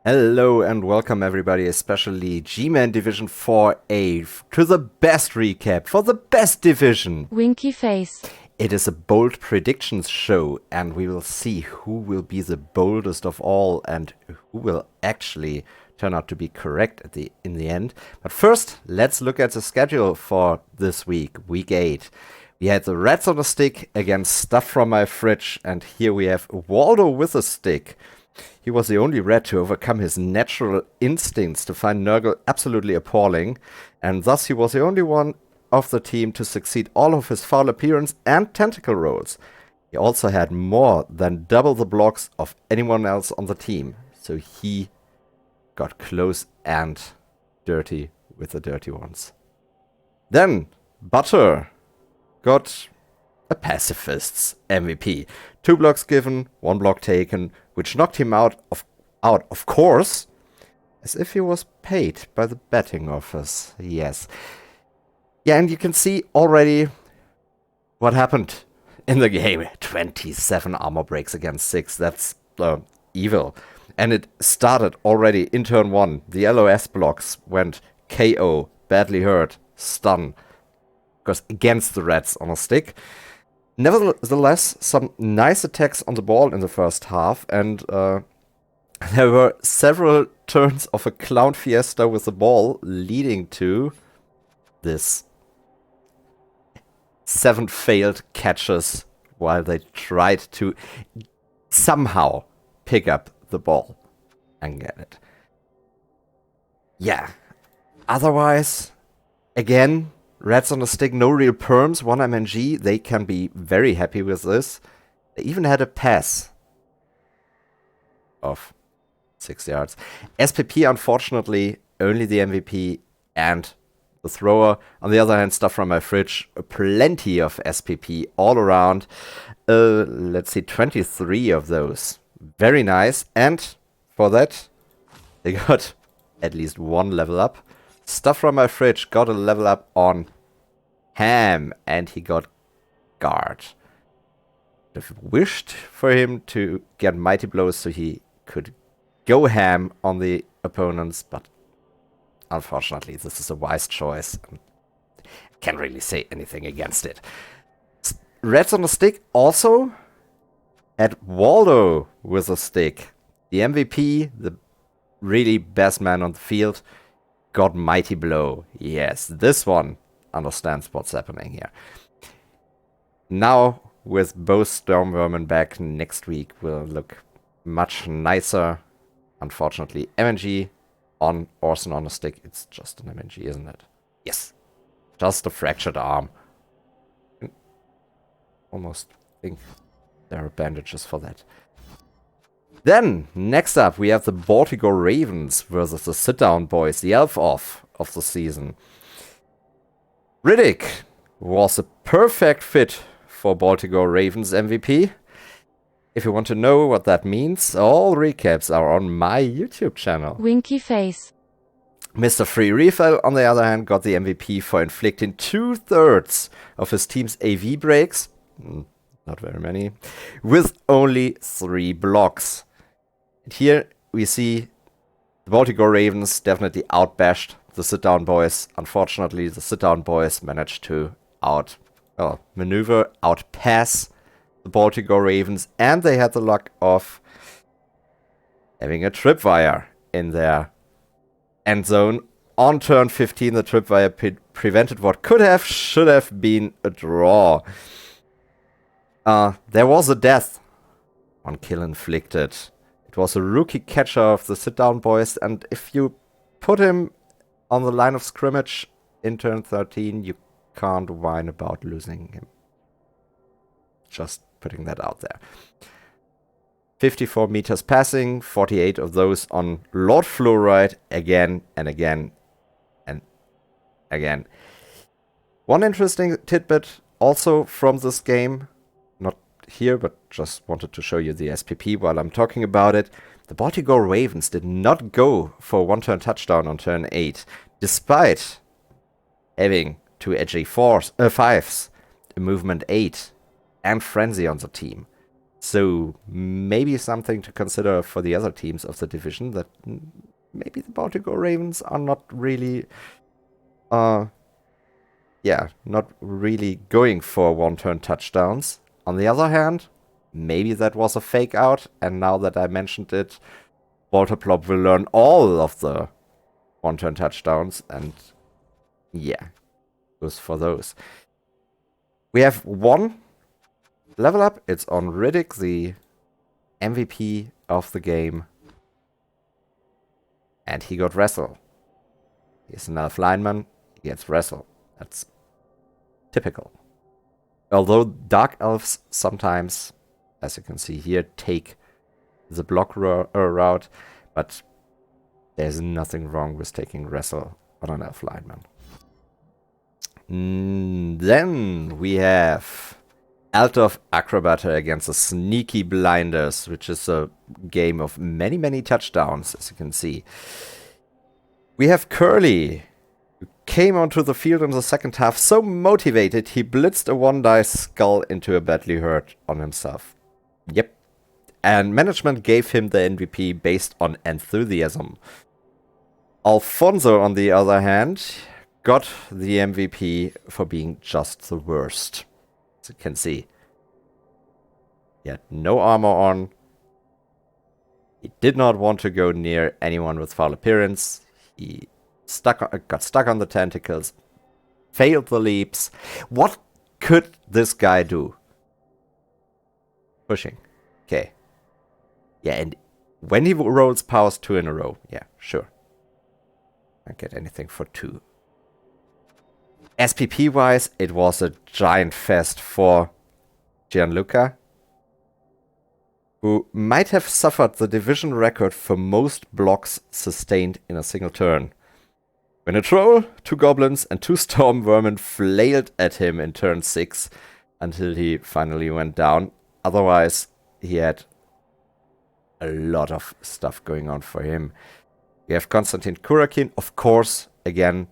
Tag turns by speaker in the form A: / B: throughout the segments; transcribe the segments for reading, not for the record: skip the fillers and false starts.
A: Hello and welcome everybody, especially Gman Division 4A, to the best recap for the best division.
B: Winky face.
A: It is a bold predictions show and we will see who will be the boldest of all and who will actually turn out to be correct in the end. But first, let's look at the schedule for this week, week 8. We had the Reds on a stick against Stuff from My Fridge, and here we have Waldo with a stick. He was the only red to overcome his natural instincts to find Nurgle absolutely appalling, and thus he was the only one of the team to succeed all of his foul appearance and tentacle rolls. He also had more than double the blocks of anyone else on the team, so he got close and dirty with the dirty ones. Then, Butter got a pacifist's MVP. 2 blocks given, 1 block taken, which knocked him out of course, as if he was paid by the betting office. Yes. Yeah, and you can see already what happened in the game. 27 armor breaks against 6. That's evil. And it started already in turn 1. The LOS blocks went KO, badly hurt, stun. Because against the Reds on a stick. Nevertheless, some nice attacks on the ball in the first half, and there were several turns of a clown fiesta with the ball, leading to this 7 failed catches while they tried to somehow pick up the ball and get it. Yeah. Otherwise, again, Reds on the stick, no real perms, 1 MNG. They can be very happy with this. They even had a pass of 6 yards. SPP, unfortunately, only the MVP and the thrower. On the other hand, Stuff from My Fridge, plenty of SPP all around. Let's see, 23 of those. Very nice. And for that, they got at least 1 level up. Stuff from My Fridge got a level up on Ham, and he got guard. I've wished for him to get mighty blows so he could go ham on the opponents, but unfortunately this is a wise choice. Can't really say anything against it. Reds on the stick also had Waldo with a stick. The MVP, the really best man on the field, got mighty blow. Yes, this one understands what's happening here. Now, with both Stormvermin back next week, will look much nicer. Unfortunately, MNG on Orson on a stick. It's just an MNG, isn't it? Yes. Just a fractured arm. Almost think there are bandages for that. Then, next up, we have the Baltigo Ravens versus the Sit-Down Boys, the elf-off of the season. Riddick was a perfect fit for Baltigo Ravens MVP. If you want to know what that means, all recaps are on my YouTube channel.
B: Winky face.
A: Mr. Free Refill, on the other hand, got the MVP for inflicting 2/3 of his team's AV breaks. Not very many. With only 3 blocks. And here we see the Baltigo Ravens definitely outbashed the Sit-Down Boys. Unfortunately, the Sit-Down Boys managed to outpass the Baltigo Ravens, and they had the luck of having a tripwire in their end zone. On turn 15, the tripwire prevented what should have been a draw. There was a death. 1 kill inflicted. It was a rookie catcher of the Sit-Down Boys, and if you put him on the line of scrimmage in turn 13, you can't whine about losing him. Just putting that out there. 54 meters passing, 48 of those on Lord Fluoride, again and again and again. One interesting tidbit also from this game, not here, but just wanted to show you the SPP while I'm talking about it. The Baltigo Ravens did not go for a 1-turn touchdown on turn 8, despite having 2 edgy 5s, a movement 8, and Frenzy on the team. So maybe something to consider for the other teams of the division, that maybe the Baltic Ravens are not really, not really going for one-turn touchdowns. On the other hand, maybe that was a fake out, and now that I mentioned it, Walter Plop will learn all of the one-turn touchdowns, and yeah, goes for those. We have one level up. It's on Riddick, the MVP of the game. And he got wrestle. He's an elf lineman. He gets wrestle. That's typical. Although dark elves sometimes, as you can see here, take the block route, but there's nothing wrong with taking wrestle on an elf lineman. Then we have Altov Acrobata against the Sneaky Blinders, which is a game of many, many touchdowns, as you can see. We have Curly, who came onto the field in the second half so motivated he blitzed a one-dice skull into a badly hurt on himself. Yep. And management gave him the MVP based on enthusiasm. Alfonso, on the other hand, got the MVP for being just the worst. As you can see. He had no armor on. He did not want to go near anyone with foul appearance. He got stuck on the tentacles. Failed the leaps. What could this guy do? Pushing. Okay. Yeah, and when he rolls powers 2 in a row. Yeah, sure. Can't get anything for 2. SPP-wise, it was a giant fest for Gianluca, who might have suffered the division record for most blocks sustained in a single turn. When a troll, 2 goblins, and 2 storm vermin flailed at him in turn 6 until he finally went down. Otherwise, he had a lot of stuff going on for him. We have Konstantin Kurakin, of course, again,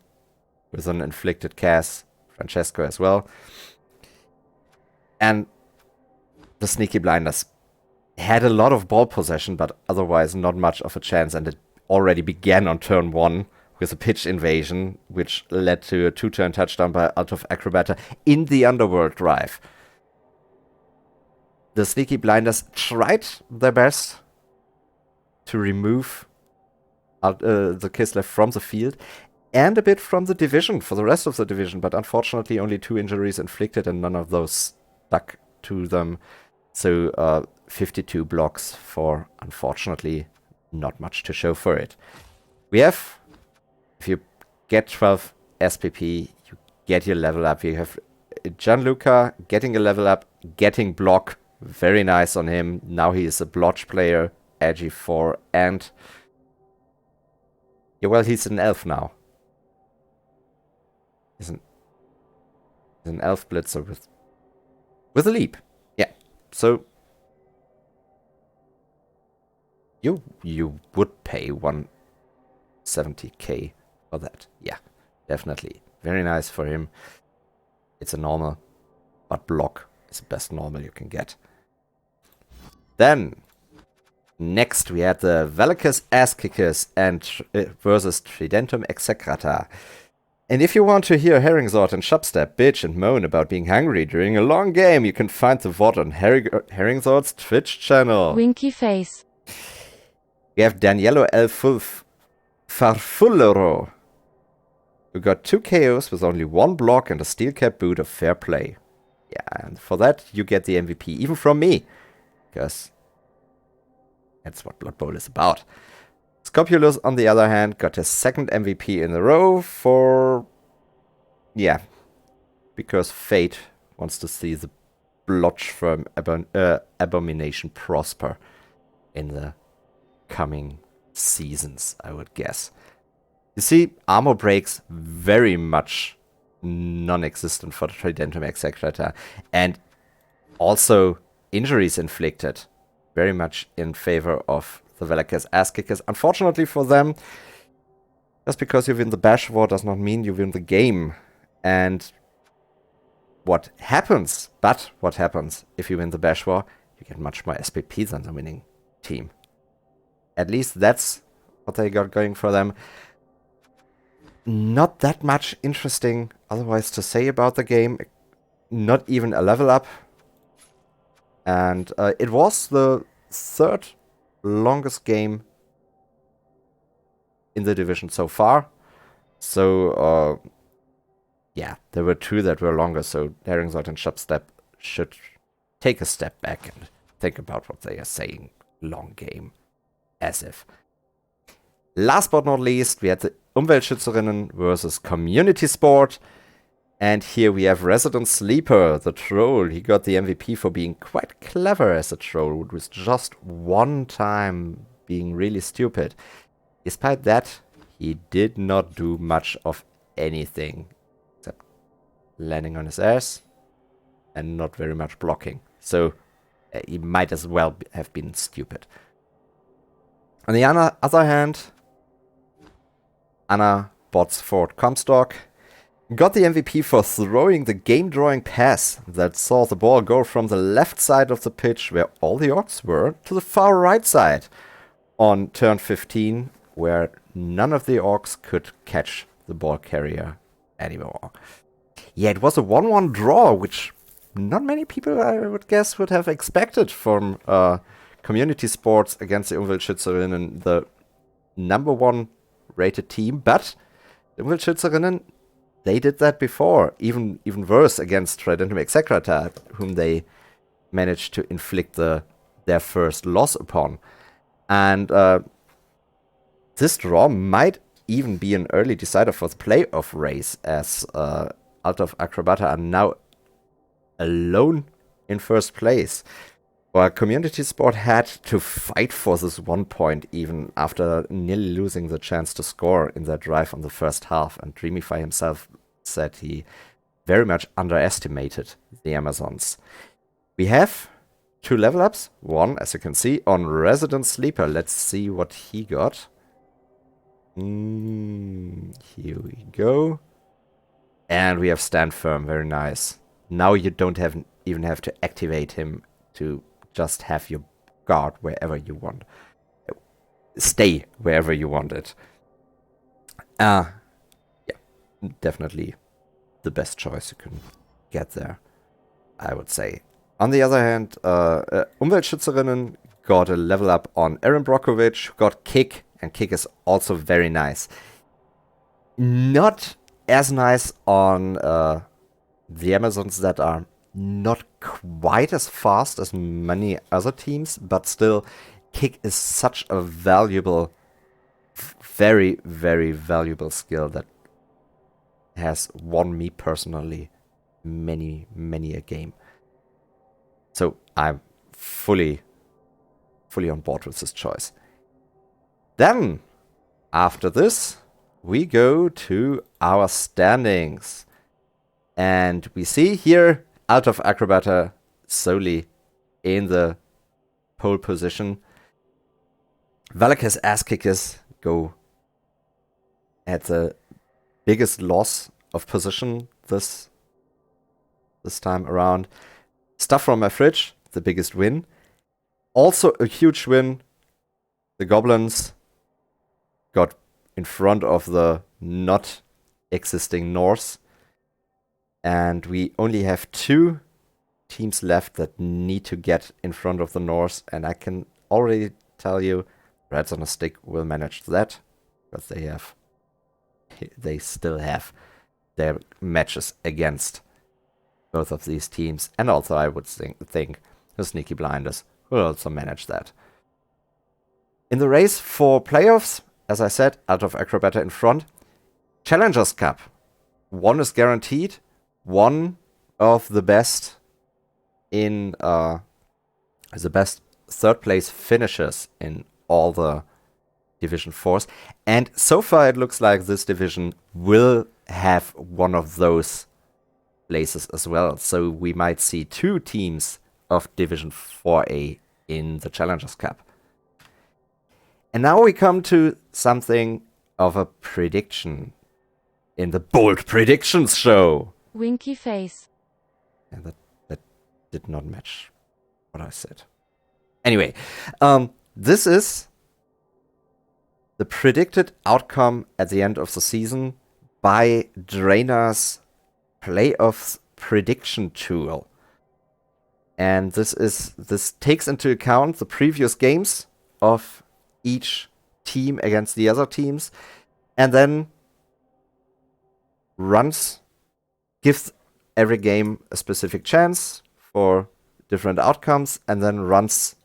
A: with an inflicted cast. Francesco as well. And the Sneaky Blinders had a lot of ball possession, but otherwise not much of a chance. And it already began on turn 1 with a pitch invasion, which led to a 2-turn touchdown by Altov Acrobata in the Underworld drive. The Sneaky Blinders tried their best to remove the Kislev from the field and a bit from the division, for the rest of the division, but unfortunately only 2 injuries inflicted and none of those stuck to them. So 52 blocks for, unfortunately, not much to show for it. We have, if you get 12 SPP, you get your level up. You have Gianluca getting a level up, getting block, very nice on him. Now he is a blotch player, Agi 4, and yeah, well, he's an elf now. He's an elf blitzer with a leap. Yeah, so you would pay 170k for that. Yeah, definitely. Very nice for him. It's a normal, but block is the best normal you can get. Then, next we had the Valakis Ass Kickers and versus Tridentum Execrata. And if you want to hear Herringsword and Shopstep bitch and moan about being hungry during a long game, you can find the VOD on Herringsword's Twitch channel.
B: Winky face.
A: We have Daniello El Farfullero, who got 2 KOs with only 1 block and a steel cap boot of fair play. Yeah, and for that you get the MVP, even from me, because that's what Blood Bowl is about. Scopulus, on the other hand, got his 2nd MVP in a row for, yeah, because Fate wants to see the blotch from Abomination prosper in the coming seasons, I would guess. You see, armor breaks very much non-existent for the Tridentum Execrata, and also injuries inflicted very much in favor of the Valakis Ass Kickers. Unfortunately for them, just because you win the Bash War does not mean you win the game. And what happens if you win the Bash War, we get much more SPP than the winning team. At least that's what they got going for them. Not that much interesting otherwise to say about the game. Not even a level up. And it was the third longest game in the division so far. So, yeah, there were 2 that were longer. So, Herringslot and Shopstep should take a step back and think about what they are saying. Long game. As if. Last but not least, we had the Umweltschützerinnen versus Community Sport. And here we have Resident Sleeper, the troll. He got the MVP for being quite clever as a troll, with just one time being really stupid. Despite that, he did not do much of anything, except landing on his ass and not very much blocking. So he might as well have been stupid. On the other hand, Anna Botsford Comstock got the MVP for throwing the game-drawing pass that saw the ball go from the left side of the pitch, where all the orcs were, to the far right side on turn 15, where none of the orcs could catch the ball carrier anymore. Yeah, it was a 1-1 draw, which not many people, I would guess, would have expected from Community Sports against the Umweltschützerinnen, the number 1 rated team. But the Umweltschützerinnen, they did that before, even worse against Tridentum Execrata, whom they managed to inflict their first loss upon. And this draw might even be an early decider for the playoff race, as Alt of Acrobata are now alone in first place. While Community Sport had to fight for this 1 point even after nearly losing the chance to score in their drive on the first half, and Dreamify himself said he very much underestimated the Amazons. We have 2 level ups, one, as you can see, on Resident Sleeper. Let's see what he got. Here we go. And we have Stand Firm, very nice. Now you don't even have to activate him to just have your guard wherever you want. Stay wherever you want it. Yeah, definitely the best choice you can get there, I would say. On the other hand, Umweltschützerinnen got a level up on Erin Brockovich, who got Kick, and Kick is also very nice. Not as nice on the Amazons that are not quite as fast as many other teams, but still, Kick is such a valuable, very, very valuable skill that has won me personally many, many a game. So I'm fully on board with this choice. Then, after this, we go to our standings. And we see here Alt of Acrobata solely in the pole position. Valak's Ass Kickers go at the biggest loss of position this time around. Stuff from my fridge, the biggest win. Also a huge win. The Goblins got in front of the not existing Norse. And we only have 2 teams left that need to get in front of the Norse. And I can already tell you, Reds on a Stick will manage that. But they still have their matches against both of these teams. And also I would think the Sneaky Blinders will also manage that. In the race for playoffs, as I said, Alt of Acrobata in front. Challengers Cup. 1 is guaranteed. One of the best in the best 3rd place finishers in all the Division 4s. And so far it looks like this division will have one of those places as well. So we might see 2 teams of Division 4A in the Challengers Cup. And now we come to something of a prediction in the Bold Predictions show.
B: Winky face.
A: And that did not match what I said. Anyway, this is the predicted outcome at the end of the season by Drainer's playoffs prediction tool. And this takes into account the previous games of each team against the other teams, and then gives every game a specific chance for different outcomes, and then runs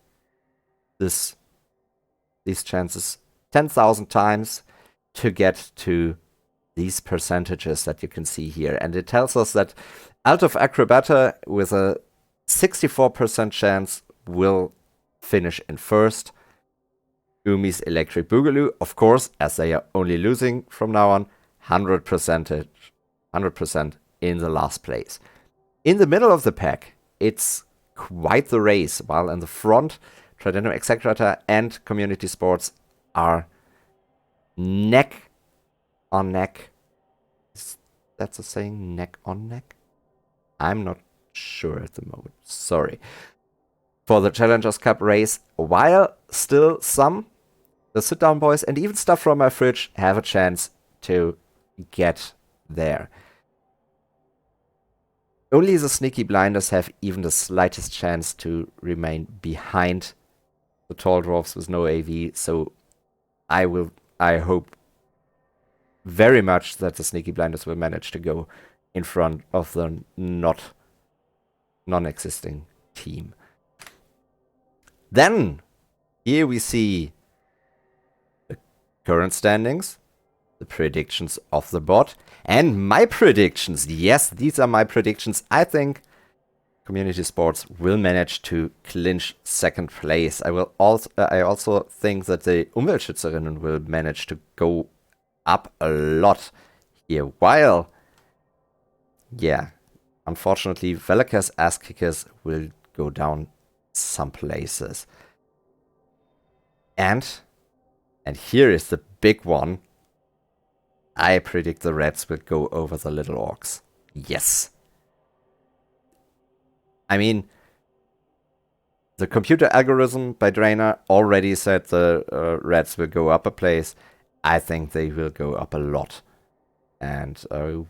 A: these chances 10,000 times to get to these percentages that you can see here. And it tells us that Alt of Acrobata with a 64% chance will finish in first. Umi's Electric Boogaloo, of course, as they are only losing from now on, 100% in the last place. In the middle of the pack, it's quite the race, while in the front, Tridento Execrator and Community Sports are neck on neck. That's a saying, neck on neck? I'm not sure at the moment. Sorry. For the Challengers Cup race, while still some, the sit-down boys and even stuff from my fridge, have a chance to get there. Only the Sneaky Blinders have even the slightest chance to remain behind the Tall Dwarfs with no AV, so I hope very much that the Sneaky Blinders will manage to go in front of the non-existing team. Then, here we see the current standings, the predictions of the bot, and my predictions. Yes, these are my predictions. I think Community Sports will manage to clinch second place. I also think that the Umweltschützerinnen will manage to go up a lot here, while, yeah, unfortunately, Velika's Ass Kickers will go down some places. And here is the big one. I predict the Reds will go over the Little Orcs. Yes. I mean, the computer algorithm by Drainer already said the Reds will go up a place. I think they will go up a lot. And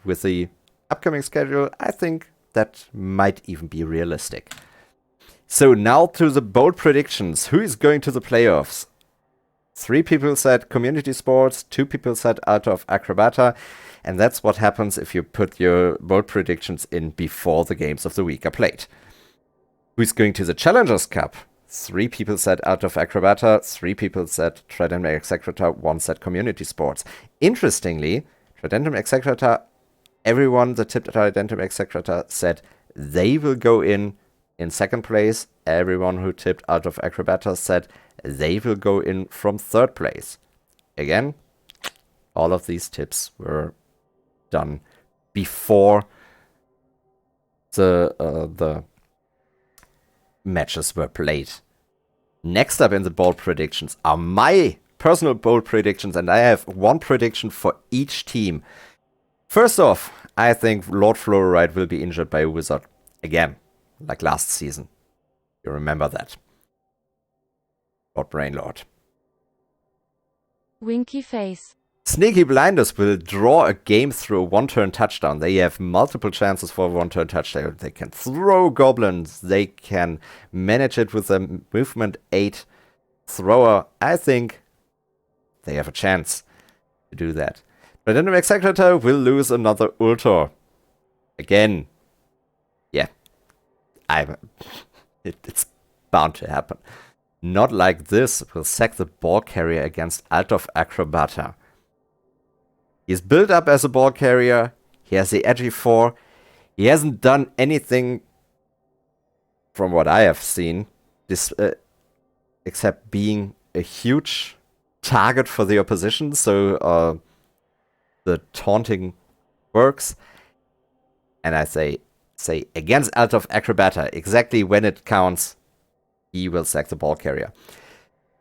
A: with the upcoming schedule, I think that might even be realistic. So now to the bold predictions. Who is going to the playoffs? 3 people said Community Sports, 2 people said Alt of Acrobata, and that's what happens if you put your bold predictions in before the games of the week are played. Who's going to the Challengers Cup? 3 people said Alt of Acrobata, 3 people said Tridento Execrator, 1 said Community Sports. Interestingly, Tridento Execrator, everyone that tipped Tridento Execrator said they will go in second place. Everyone who tipped Alt of Acrobata said they will go in from third place. Again, all of these tips were done before the matches were played. Next up in the bold predictions are my personal bold predictions, and I have one prediction for each team. First off, I think Lord Fluoride will be injured by a wizard again, like last season. You remember that. Lord Brainlord.
B: Winky face.
A: Sneaky Blinders will draw a game through a one-turn touchdown. They have multiple chances for a one-turn touchdown. They can throw goblins. They can manage it with a movement 8 thrower. I think they have a chance to do that. Tridento Execrator will lose another Ultor. Again. Yeah. It's bound to happen. Not like this will sack the ball carrier against Alt of Acrobata. He's built up as a ball carrier. He has the Edgy 4. He hasn't done anything from what I have seen, except being a huge target for the opposition. So the taunting works. And I say against Alt of Acrobata, exactly when it counts, he will sack the ball carrier.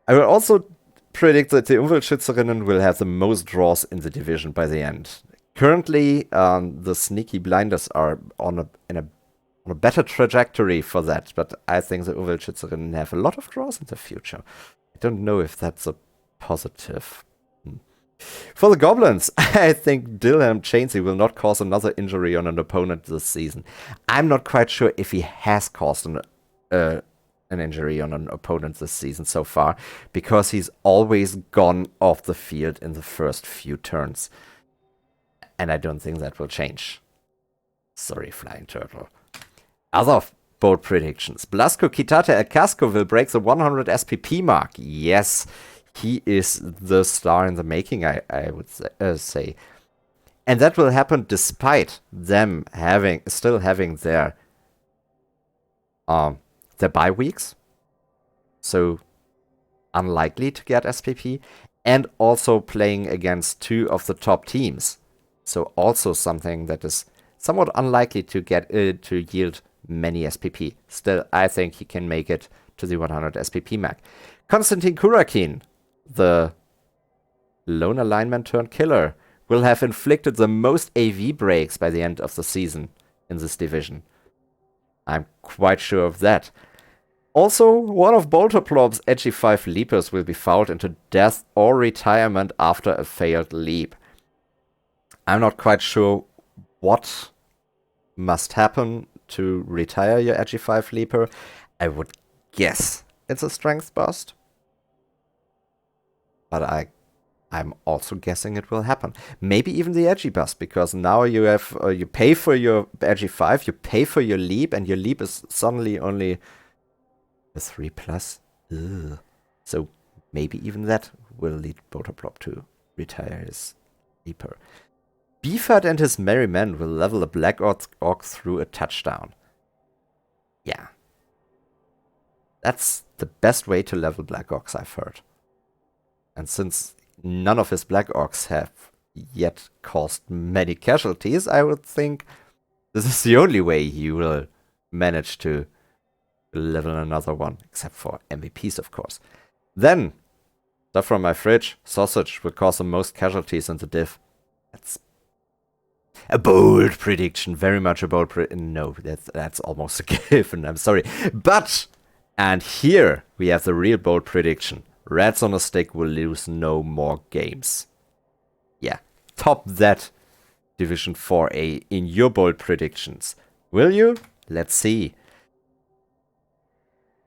A: I will also predict that the Umweltschützerinnen will have the most draws in the division by the end. Currently, the Sneaky Blinders are on on a better trajectory for that. But I think the Uvelschützerinnen have a lot of draws in the future. I don't know if that's a positive. For the Goblins, I think Dilham Chainsey will not cause another injury on an opponent this season. I'm not quite sure if he has caused an injury on an opponent this season so far, because he's always gone off the field in the first few turns. And I don't think that will change. Sorry, Flying Turtle. Other bold predictions. Blasco Kitate El Casco will break the 100 SPP mark. Yes, he is the star in the making, I would say. And that will happen despite them still having their bye weeks. So unlikely to get SPP. And also playing against 2 of the top teams. So also something that is somewhat unlikely to get to yield many SPP. Still, I think he can make it to the 100 SPP mark. Konstantin Kurakin, the lone alignment turned killer, will have inflicted the most AV breaks by the end of the season in this division. I'm quite sure of that. Also, one of Bolterplob's edgy 5 leapers will be fouled into death or retirement after a failed leap. I'm not quite sure what must happen to retire your edgy 5 leaper. I would guess it's a strength bust. But I'm also guessing it will happen. Maybe even the edgy bust, because now you have you pay for your edgy 5, you pay for your leap, and your leap is suddenly only a 3+. Ugh. So maybe even that will lead Bolterplob to retire his leaper. Beefheart and his merry men will level a Black Orc through a touchdown. Yeah. That's the best way to level Black Orcs, I've heard. And since none of his Black Orcs have yet caused many casualties, I would think this is the only way he will manage to level another one, except for MVPs, of course. Then, stuff from my fridge, Sausage will cause the most casualties in the div. That's a bold prediction, very much a bold prediction. No, that's almost a given, I'm sorry. But, and here we have the real bold prediction. Rats on a Stick will lose no more games. Yeah, top that Division 4A in your bold predictions. Will you? Let's see.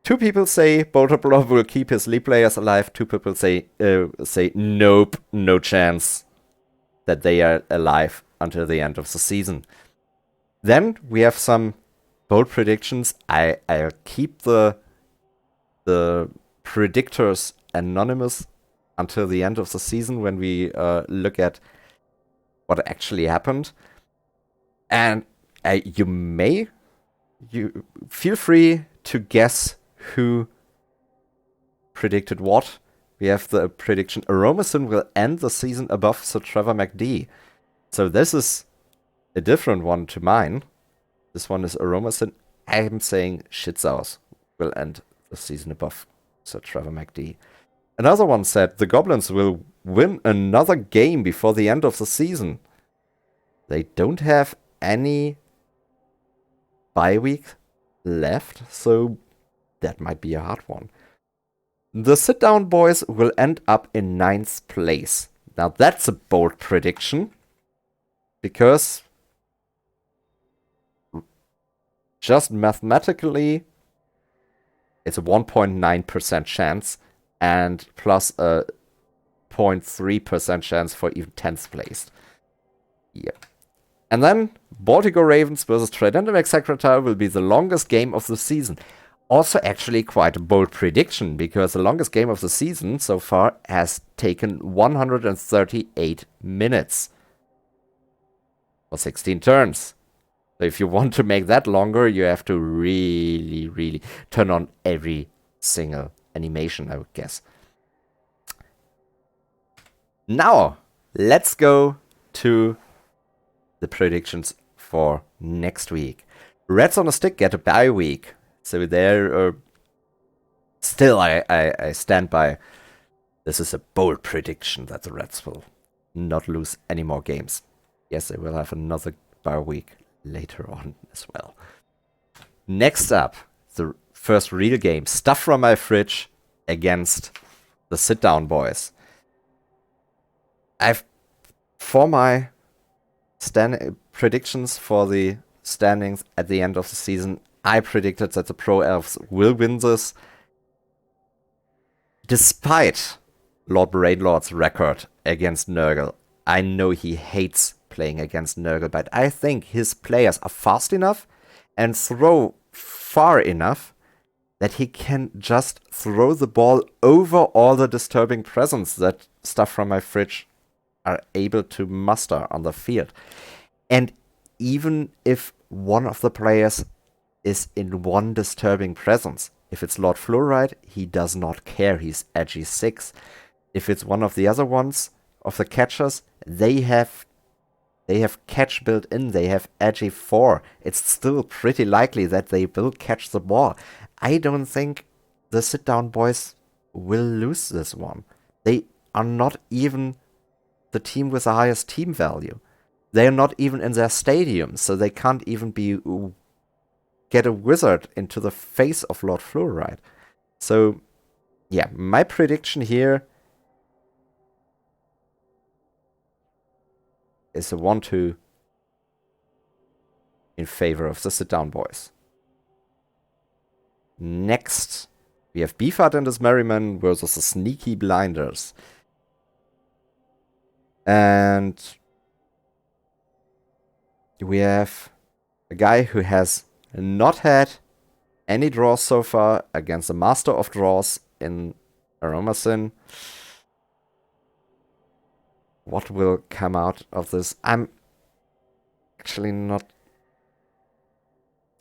A: 2 people say Bolterblob will keep his league players alive. 2 people say nope, no chance that they are alive until the end of the season. Then we have some bold predictions. I'll keep the predictors anonymous until the end of the season when we look at what actually happened. And you feel free to guess who predicted what. We have the prediction Aromasin will end the season above Sir Trevor McD. So this is a different one to mine. This one is Aromasin. I'm saying Shitsaus will end the season above Sir Trevor McD. Another one said the Goblins will win another game before the end of the season. They don't have any bye week left, so that might be a hard one. The Sit-Down Boys will end up in 9th place. Now that's a bold prediction, because just mathematically it's a 1.9% chance and plus a 0.3% chance for even 10th place. Yeah. And then Baltigo Ravens versus Tridentamax Secretary will be the longest game of the season. Also actually quite a bold prediction, because the longest game of the season so far has taken 138 minutes. For 16 turns. So if you want to make that longer, you have to really, really turn on every single animation, I would guess. Now, let's go to the predictions for next week. Rats on a Stick get a bye week. So there, still I stand by, this is a bold prediction that the Rats will not lose any more games. Yes, they will have another bye week later on as well. Next up, the first real game, Stuff from My Fridge against the Sit Down Boys. For my predictions for the standings at the end of the season, I predicted that the Pro Elves will win this. Despite Lord Brainlord's record against Nurgle, I know he hates playing against Nurgle, but I think his players are fast enough and throw far enough that he can just throw the ball over all the disturbing presence that Stuff from My Fridge are able to muster on the field. And even if one of the players is in one disturbing presence, if it's Lord Fluoride, he does not care. He's edgy 6. If it's one of the other ones of the catchers, they have catch built in. They have edgy 4. It's still pretty likely that they will catch the ball. I don't think the Sit Down Boys will lose this one. They are not even the team with the highest team value. They are not even in their stadium, so they can't even get a wizard into the face of Lord Fluoride. So, yeah, my prediction here is a 1-2 in favor of the Sit Down Boys. Next, we have Beefheart and his Merryman versus the Sneaky Blinders. And we have a guy who has not had any draws so far against the Master of Draws in Aromasin. What will come out of this? I'm actually not...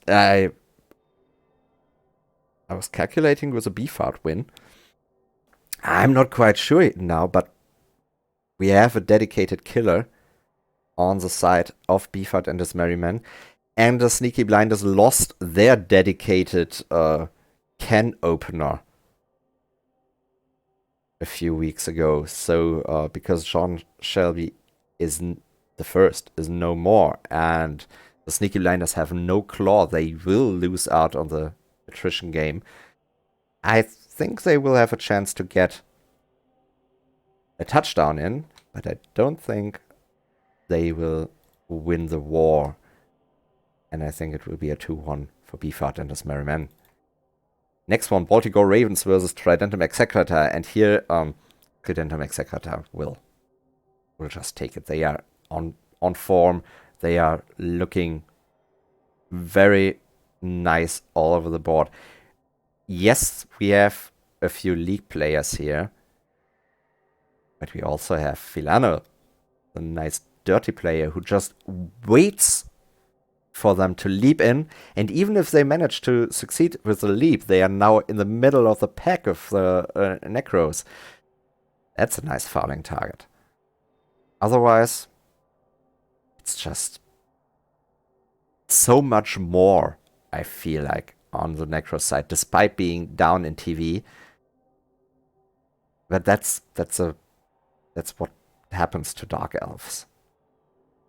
A: I was calculating with a Beefheart win. I'm not quite sure now, but we have a dedicated killer on the side of Beefheart and his Merryman. And the Sneaky Blinders lost their dedicated can opener a few weeks ago. So because John Shelby is the first, is no more, and the Sneaky Blinders have no claw, they will lose out on the attrition game. I think they will have a chance to get a touchdown in, but I don't think they will win the war. And I think it will be a 2-1 for Beefheart and his Merryman. Next one, Baltimore Ravens versus Tridentum Execrator. And here, Tridentum Execrator will just take it. They are on form. They are looking very nice all over the board. Yes, we have a few league players here. But we also have Filano, a nice dirty player who just waits for them to leap in, and even if they manage to succeed with the leap, they are now in the middle of the pack of the Necros. That's a nice fouling target. Otherwise, it's just so much more, I feel like, on the Necro side, despite being down in TV. But that's what happens to Dark Elves.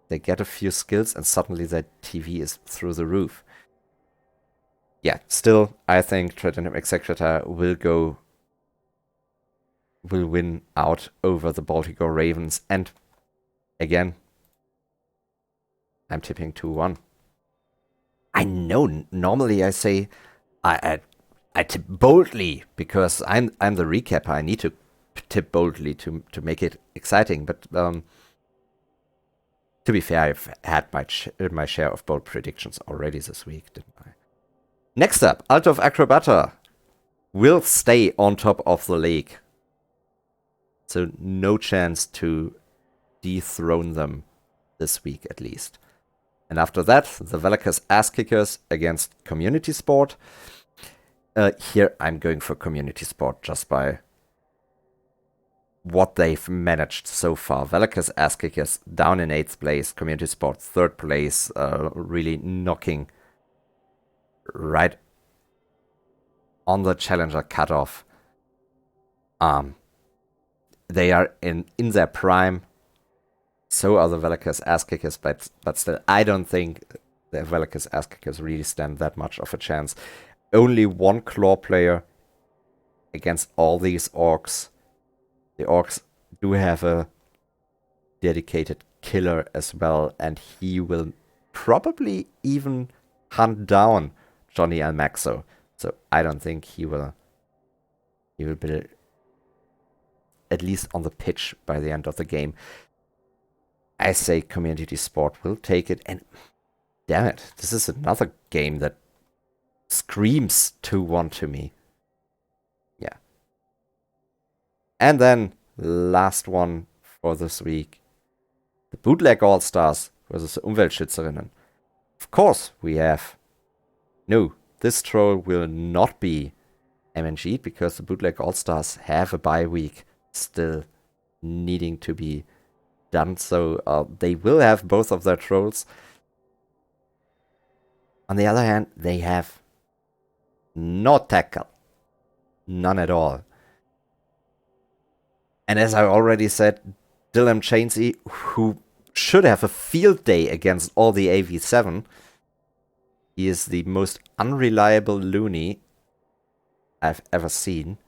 A: They get a few skills and suddenly their TV is through the roof. Yeah, still, I think Tridentum Execrator will win out over the Baltimore Ravens. And again, I'm tipping 2-1. I know, normally I say I tip boldly because I'm the recapper. I need to tip boldly to make it exciting. But to be fair, I've had my share of bold predictions already this week, didn't I? Next up, Alto of Acrobata will stay on top of the league. So no chance to dethrone them this week at least. And after that, the Velacus Ass Kickers against Community Sport. Here I'm going for Community Sport just by what they've managed so far. Velacus Ass Kickers down in 8th place, Community Sport 3rd place, really knocking right on the challenger cutoff. They are in their prime. So are the Velacus Ass Kickers, but still, I don't think the Velicus Aztecas really stand that much of a chance. Only one claw player against all these orcs. The orcs do have a dedicated killer as well, and he will probably even hunt down Johnny Almaxo. So I don't think he will be at least on the pitch by the end of the game. I say Community Sport will take it, and damn it, this is another game that screams 2-1 to me. Yeah. And then, last one for this week. The Bootleg All-Stars versus the Umweltschützerinnen. Of course, we have... No, this troll will not be MNG'd because the Bootleg All-Stars have a bye week still needing to be done. So they will have both of their trolls. On the other hand, they have no tackle. None at all. And as I already said, Dylan Chainsey, who should have a field day against all the AV7, he is the most unreliable loony I've ever seen.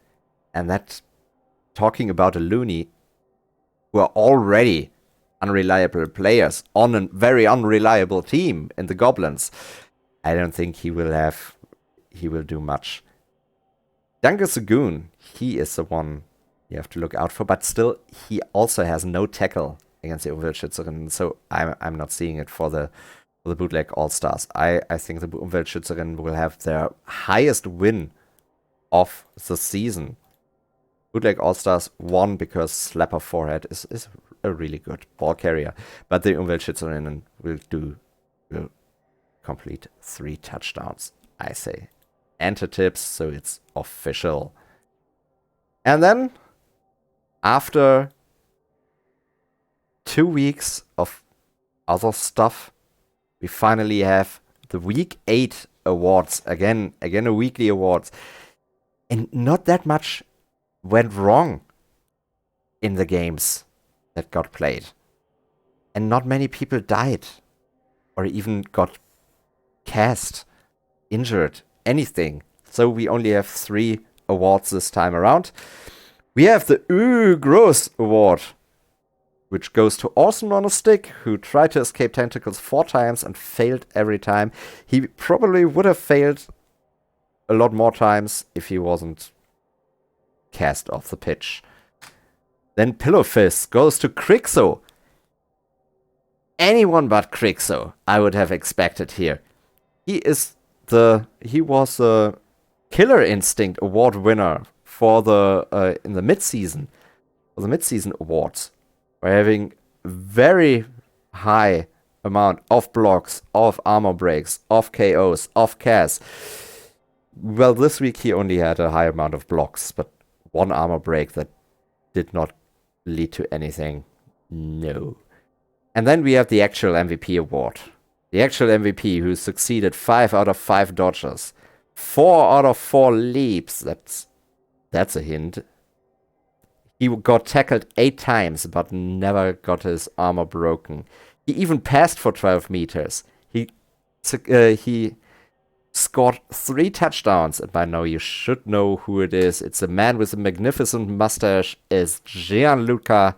A: And that, talking about a loony who are already unreliable players on a very unreliable team in the Goblins, I don't think he will do much. Dungus Sagoon, he is the one you have to look out for, but still, he also has no tackle against the Umweltschützerinnen, so I'm not seeing it for the Bootleg All-Stars. I think the Umweltschützerinnen will have their highest win of the season. Bootleg All-Stars won because Slapper Forehead is a really good ball carrier, but the Umweltschützerinnen will complete 3 touchdowns, I say. Enter tips, so it's official. And then, after 2 weeks of other stuff, we finally have the Week 8 awards. Again a weekly awards. And not that much went wrong in the games that got played. And not many people died. Or even got cast, injured, anything. So we only have 3 awards this time around. We have the Gross Award, which goes to Orson on a Stick, who tried to escape tentacles 4 times and failed every time. He probably would have failed a lot more times if he wasn't cast off the pitch. Then Pillow Fist goes to Crixo. Anyone but Crixo, I would have expected here. He was the Killer Instinct Award winner for the in the mid-season, for the mid-season awards. By having very high amount of blocks, of armor breaks, of KOs, of CAS. Well, this week he only had a high amount of blocks, but 1 armor break that did not lead to anything. No. And then we have the actual MVP award. The actual MVP who succeeded 5 out of 5 dodges. 4 out of 4 leaps. That's a hint. He got tackled 8 times, but never got his armor broken. He even passed for 12 meters. He scored 3 touchdowns, and by now you should know who it is. It's a man with a magnificent mustache. It's Gianluca,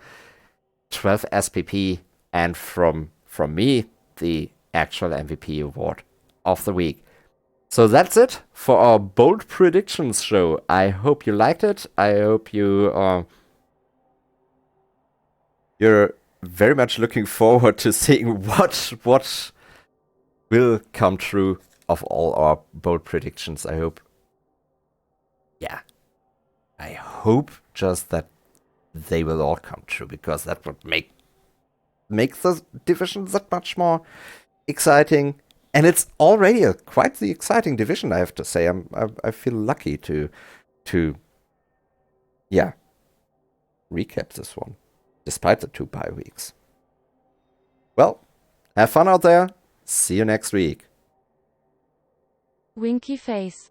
A: 12 SPP, and from me, the actual MVP award of the week. So that's it for our bold predictions show. I hope you liked it. I hope you're very much looking forward to seeing what will come true of all our bold predictions. I hope just that they will all come true, because that would make the division that much more exciting. And it's already quite the exciting division, I have to say. I feel lucky to recap this one, despite the 2 bye weeks. Well, have fun out there. See you next week.
B: Winky face.